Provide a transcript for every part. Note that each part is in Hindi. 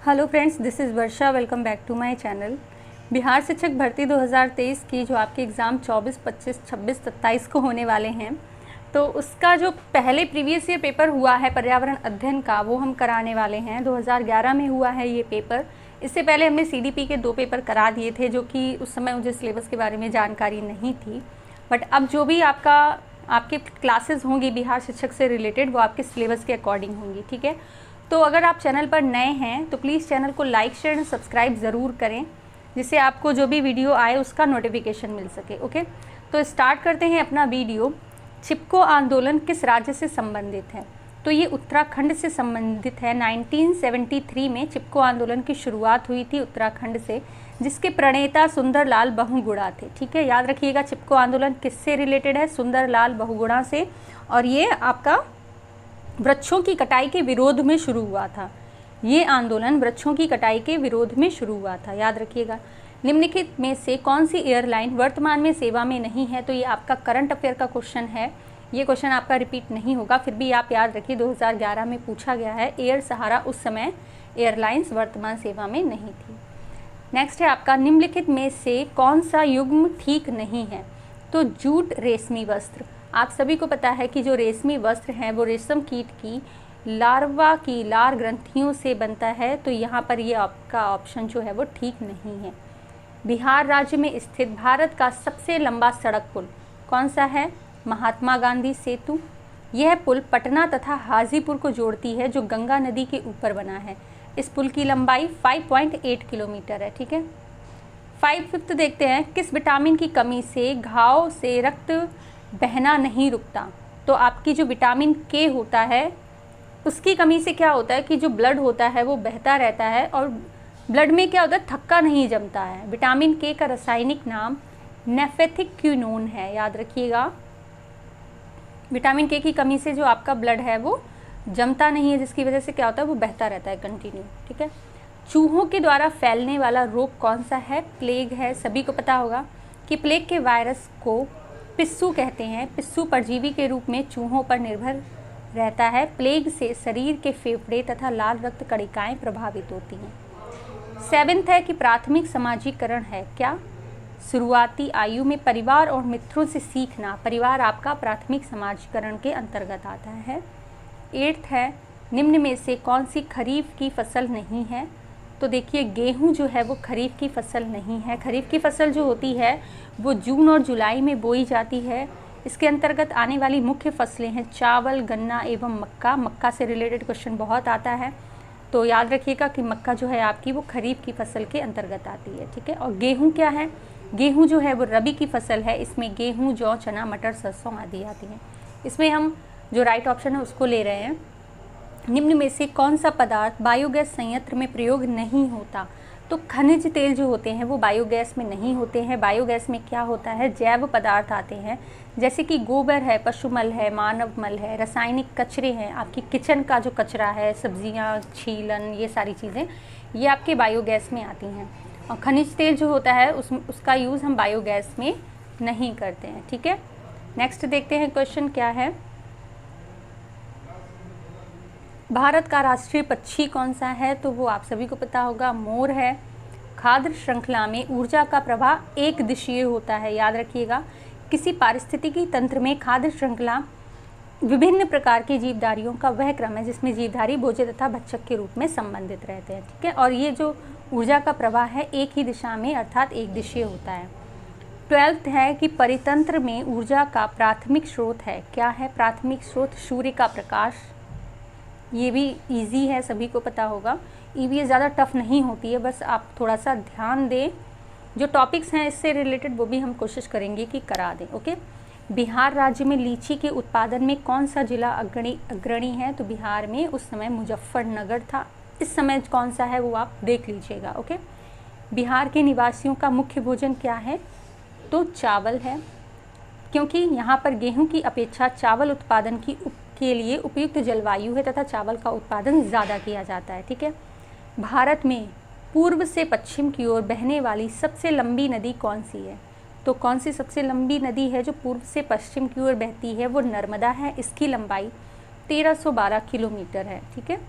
Hello friends, this is Varsha. Welcome back to my channel. Bihar शिक्षक भर्ती 2023 की जो आपके एग्ज़ाम 24, 25, 26, 27 को होने वाले हैं, तो उसका जो पहले प्रीवियस ईयर पेपर हुआ है पर्यावरण अध्ययन का, वो हम कराने वाले हैं। 2011 में हुआ है ये पेपर। इससे पहले हमने CDP के 2 पेपर करा दिए थे, जो कि उस समय मुझे सिलेबस के बारे में जानकारी नहीं थी। बट अब जो भी आपके क्लासेस होंगी बिहार शिक्षक से रिलेटेड, वो आपके सिलेबस के अकॉर्डिंग होंगी। ठीक है, तो अगर आप चैनल पर नए हैं तो प्लीज़ चैनल को लाइक, शेयर एंड सब्सक्राइब ज़रूर करें, जिससे आपको जो भी वीडियो आए उसका नोटिफिकेशन मिल सके। ओके, तो स्टार्ट करते हैं अपना वीडियो। चिपको आंदोलन किस राज्य से संबंधित है? तो ये उत्तराखंड से संबंधित है। 1973 में चिपको आंदोलन की शुरुआत हुई थी उत्तराखंड से, जिसके प्रणेता सुंदरलाल बहुगुणा थे। ठीक है, याद रखिएगा चिपको आंदोलन किससे रिलेटेड है? सुंदरलाल बहुगुणा से। और ये आपका वृक्षों की कटाई के विरोध में शुरू हुआ था। ये आंदोलन वृक्षों की कटाई के विरोध में शुरू हुआ था, याद रखिएगा। निम्नलिखित में से कौन सी एयरलाइन वर्तमान में सेवा में नहीं है? तो ये आपका करंट अफेयर का क्वेश्चन है। ये क्वेश्चन आपका रिपीट नहीं होगा, फिर भी आप याद रखिए 2011 में पूछा गया है। एयर सहारा उस समय एयरलाइंस वर्तमान सेवा में नहीं थी। नेक्स्ट है आपका, निम्नलिखित में से कौन सा युग्म ठीक नहीं है? तो जूट रेशमी वस्त्र। आप सभी को पता है कि जो रेशमी वस्त्र हैं वो रेशम कीट की लार्वा की लार ग्रंथियों से बनता है, तो यहाँ पर ये आपका ऑप्शन जो है वो ठीक नहीं है। बिहार राज्य में स्थित भारत का सबसे लंबा सड़क पुल कौन सा है? महात्मा गांधी सेतु। यह पुल पटना तथा हाजीपुर को जोड़ती है, जो गंगा नदी के ऊपर बना है। इस पुल की लंबाई 5.8 किलोमीटर है। ठीक है, 5th देखते हैं, किस विटामिन की कमी से घाव से रक्त बहना नहीं रुकता? तो आपकी जो विटामिन के होता है उसकी कमी से क्या होता है कि जो ब्लड होता है वो बहता रहता है, और ब्लड में क्या होता है, थक्का नहीं जमता है। विटामिन के का रासायनिक नाम नेफेथिक्विनोन है, याद रखिएगा। विटामिन के की कमी से जो आपका ब्लड है वो जमता नहीं है, जिसकी वजह से क्या होता है, वो बहता रहता है कंटिन्यू। ठीक है, चूहों के द्वारा फैलने वाला रोग कौन सा है? प्लेग है। सभी को पता होगा कि प्लेग के वायरस को पिस्सू कहते हैं। पिस्सू परजीवी के रूप में चूहों पर निर्भर रहता है। प्लेग से शरीर के फेफड़े तथा लाल रक्त कणिकाएं प्रभावित होती हैं। 7th है कि प्राथमिक समाजीकरण है क्या? शुरुआती आयु में परिवार और मित्रों से सीखना। परिवार आपका प्राथमिक समाजीकरण के अंतर्गत आता है। 8th है, निम्न में से कौन सी खरीफ की फसल नहीं है? तो देखिए, गेहूं जो है वो खरीफ की फसल नहीं है। खरीफ की फसल जो होती है वो जून और जुलाई में बोई जाती है। इसके अंतर्गत आने वाली मुख्य फसलें हैं चावल, गन्ना एवं मक्का। मक्का से रिलेटेड क्वेश्चन बहुत आता है, तो याद रखिएगा कि मक्का जो है आपकी वो खरीफ की फसल के अंतर्गत आती है। ठीक है, और गेहूं क्या है? गेहूं जो है वो रबी की फसल है। इसमें गेहूं, जौ, चना, मटर, सरसों आदि आती हैं। इसमें हम जो राइट ऑप्शन है उसको ले रहे हैं। निम्न में से कौन सा पदार्थ बायोगैस संयंत्र में प्रयोग नहीं होता? तो खनिज तेल जो होते हैं वो बायोगैस में नहीं होते हैं। बायोगैस में क्या होता है, जैव पदार्थ आते हैं, जैसे कि गोबर है, पशुमल है, मानव मल है, रासायनिक कचरे हैं, आपकी किचन का जो कचरा है, सब्जियां छीलन, ये सारी चीज़ें ये आपके बायोगैस में आती हैं। और खनिज तेल जो होता है उसका यूज़ हम बायोगैस में नहीं करते हैं। ठीक है, नेक्स्ट देखते हैं क्वेश्चन क्या है। भारत का राष्ट्रीय पक्षी कौन सा है? तो वो आप सभी को पता होगा, मोर है। खाद्य श्रृंखला में ऊर्जा का प्रवाह एक दिशीय होता है, याद रखिएगा। किसी पारिस्थितिकी तंत्र में खाद्य श्रृंखला विभिन्न प्रकार की जीवधारियों का वह क्रम है जिसमें जीवधारी भोज्य तथा भक्षक के रूप में संबंधित रहते हैं। ठीक है, और ये जो ऊर्जा का प्रवाह है एक ही दिशा में अर्थात एक दिशीय होता है। 12th है कि परितंत्र में ऊर्जा का प्राथमिक स्रोत है। क्या है प्राथमिक स्रोत? सूर्य का प्रकाश। ये भी इजी है, सभी को पता होगा। ईवीएस ज़्यादा टफ नहीं होती है, बस आप थोड़ा सा ध्यान दें। जो टॉपिक्स हैं इससे रिलेटेड वो भी हम कोशिश करेंगे कि करा दें। ओके, बिहार राज्य में लीची के उत्पादन में कौन सा जिला अग्रणी है? तो बिहार में उस समय मुजफ्फरनगर था। इस समय कौन सा है वो आप देख लीजिएगा। ओके, बिहार के निवासियों का मुख्य भोजन क्या है? तो चावल है, क्योंकि यहाँ पर गेहूँ की अपेक्षा चावल उत्पादन के लिए उपयुक्त जलवायु है तथा चावल का उत्पादन ज़्यादा किया जाता है। ठीक है, भारत में पूर्व से पश्चिम की ओर बहने वाली सबसे लंबी नदी कौन सी है? तो कौन सी सबसे लंबी नदी है जो पूर्व से पश्चिम की ओर बहती है? वो नर्मदा है। इसकी लंबाई 1312 किलोमीटर है। ठीक है,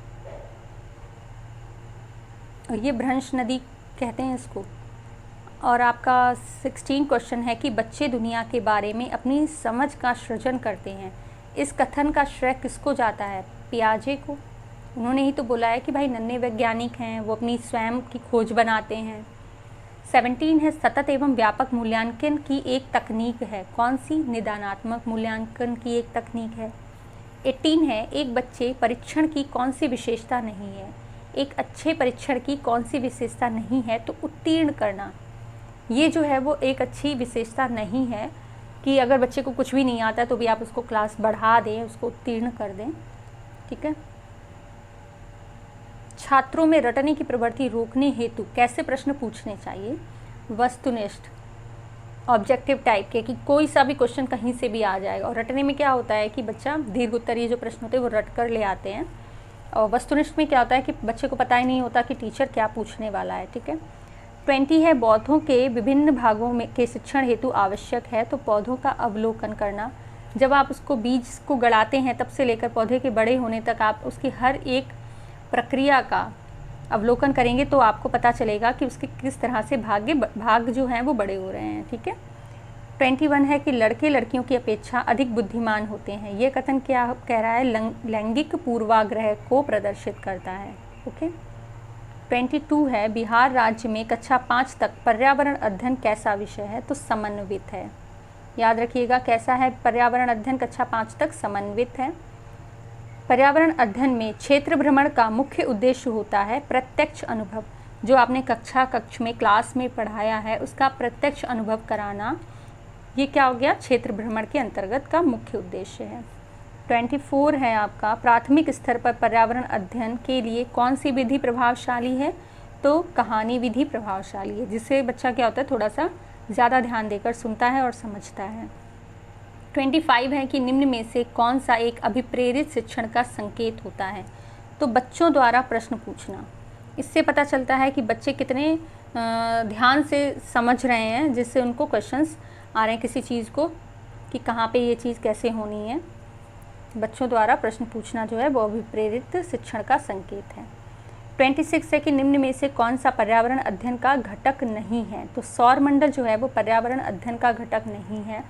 और ये भ्रंश नदी कहते हैं इसको। और आपका 16 क्वेश्चन है कि बच्चे दुनिया के बारे में अपनी समझ का सृजन करते हैं। इस कथन का श्रेय किसको जाता है? पियाजे को। उन्होंने ही तो बोला है कि भाई नन्हे वैज्ञानिक हैं, वो अपनी स्वयं की खोज बनाते हैं। 17 है सतत एवं व्यापक मूल्यांकन की एक तकनीक है। कौन सी? निदानात्मक मूल्यांकन की एक तकनीक है। 18 है एक बच्चे परीक्षण की कौन सी विशेषता नहीं है? एक अच्छे परीक्षण की कौन सी विशेषता नहीं है? तो उत्तीर्ण करना। ये जो है वो एक अच्छी विशेषता नहीं है कि अगर बच्चे को कुछ भी नहीं आता है तो भी आप उसको क्लास बढ़ा दें, उसको उत्तीर्ण कर दें। ठीक है। छात्रों में रटने की प्रवृत्ति रोकने हेतु कैसे प्रश्न पूछने चाहिए? वस्तुनिष्ठ, ऑब्जेक्टिव टाइप के, कि कोई सा भी क्वेश्चन कहीं से भी आ जाएगा। और रटने में क्या होता है कि बच्चा दीर्घ उत्तरीय जो प्रश्न होते हैं वो रट कर ले आते हैं। और वस्तुनिष्ठ में क्या होता है कि बच्चे को पता ही नहीं होता कि टीचर क्या पूछने वाला है। ठीक है। 20 है पौधों के विभिन्न भागों में के शिक्षण हेतु आवश्यक है। तो पौधों का अवलोकन करना। जब आप उसको बीज को गड़ाते हैं तब से लेकर पौधे के बड़े होने तक आप उसकी हर एक प्रक्रिया का अवलोकन करेंगे तो आपको पता चलेगा कि उसके किस तरह से भाग जो हैं वो बड़े हो रहे हैं। ठीक है। 21 है कि लड़के लड़कियों की अपेक्षा अधिक बुद्धिमान होते हैं। ये कथन क्या कह रहा है? लैंगिक पूर्वाग्रह को प्रदर्शित करता है। ओके। 22 है बिहार राज्य में कक्षा 5 तक पर्यावरण अध्ययन कैसा विषय है? तो समन्वित है। याद रखिएगा कैसा है पर्यावरण अध्ययन? कक्षा 5 तक समन्वित है। पर्यावरण अध्ययन में क्षेत्र भ्रमण का मुख्य उद्देश्य होता है प्रत्यक्ष अनुभव। जो आपने कक्ष में क्लास में पढ़ाया है उसका प्रत्यक्ष अनुभव कराना, ये क्या हो गया? क्षेत्र भ्रमण के अंतर्गत का मुख्य उद्देश्य है। 24 है आपका प्राथमिक स्तर पर पर्यावरण अध्ययन के लिए कौन सी विधि प्रभावशाली है? तो कहानी विधि प्रभावशाली है, जिससे बच्चा क्या होता है थोड़ा सा ज़्यादा ध्यान देकर सुनता है और समझता है। 25 है कि निम्न में से कौन सा एक अभिप्रेरित शिक्षण का संकेत होता है? तो बच्चों द्वारा प्रश्न पूछना। इससे पता चलता है कि बच्चे कितने ध्यान से समझ रहे हैं, जिससे उनको क्वेश्चंस आ रहे हैं किसी चीज़ को कि कहाँ पे ये चीज़ कैसे होनी है। बच्चों द्वारा प्रश्न पूछना जो है वो अभिप्रेरित शिक्षण का संकेत है। 26 है कि निम्न में से कौन सा पर्यावरण अध्ययन का घटक नहीं है? तो सौरमंडल जो है वो पर्यावरण अध्ययन का घटक नहीं है।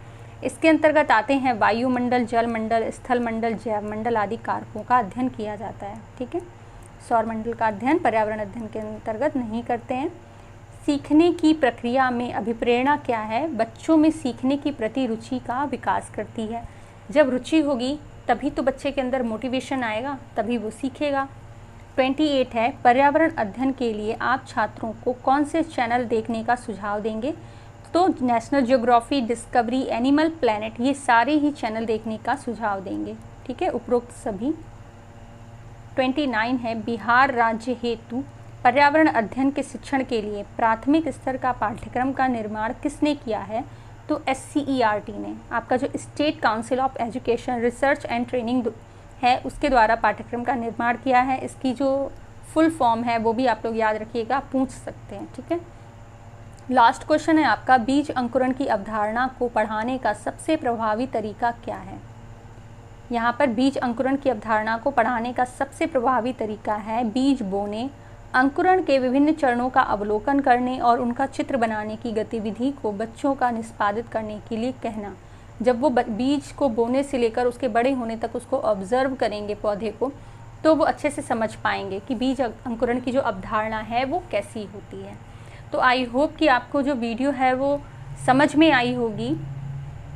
इसके अंतर्गत आते हैं वायुमंडल, जलमंडल, स्थलमंडल, जैवमंडल आदि कारकों का अध्ययन किया जाता है। ठीक है। सौरमंडल का अध्ययन पर्यावरण अध्ययन के अंतर्गत नहीं करते हैं। सीखने की प्रक्रिया में अभिप्रेरणा क्या है? बच्चों में सीखने की प्रति रुचि का विकास करती है। जब रुचि होगी तभी तो बच्चे के अंदर मोटिवेशन आएगा, तभी वो सीखेगा। 28 है पर्यावरण अध्ययन के लिए आप छात्रों को कौन से चैनल देखने का सुझाव देंगे? तो national geography, discovery, animal planet, ये सारे ही चैनल देखने का सुझाव देंगे। ठीक है, उपरोक्त सभी। 29 है बिहार राज्य हेतु पर्यावरण अध्ययन के शिक्षण के लिए प्राथमिक स्तर का पाठ्यक्रम का निर्माण किसने किया है? तो SCERT ने, आपका जो state council of education research and training है उसके द्वारा पाठ्यक्रम का निर्माण किया है। इसकी जो फुल फॉर्म है वो भी आप लोग याद रखिएगा, पूछ सकते हैं। ठीक है। लास्ट क्वेश्चन है आपका बीज अंकुरण की अवधारणा को पढ़ाने का सबसे प्रभावी तरीका क्या है? यहाँ पर बीज अंकुरण की अवधारणा को पढ़ाने का सबसे प्रभावी तरीका है बीज बोने, अंकुरण के विभिन्न चरणों का अवलोकन करने और उनका चित्र बनाने की गतिविधि को बच्चों का निष्पादित करने के लिए कहना। जब वो बीज को बोने से लेकर उसके बड़े होने तक उसको ऑब्जर्व करेंगे पौधे को, तो वो अच्छे से समझ पाएंगे कि बीज अंकुरण की जो अवधारणा है वो कैसी होती है। तो आई होप कि आपको जो वीडियो है वो समझ में आई होगी।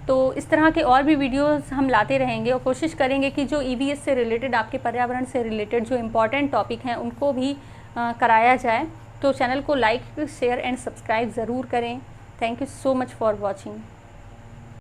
तो इस तरह के और भी वीडियोस हम लाते रहेंगे और कोशिश करेंगे कि जो EVS से रिलेटेड, आपके पर्यावरण से रिलेटेड जो इम्पॉर्टेंट टॉपिक हैं उनको भी कराया जाए। तो चैनल को लाइक, शेयर एंड सब्सक्राइब ज़रूर करें। Thank you so much for watching.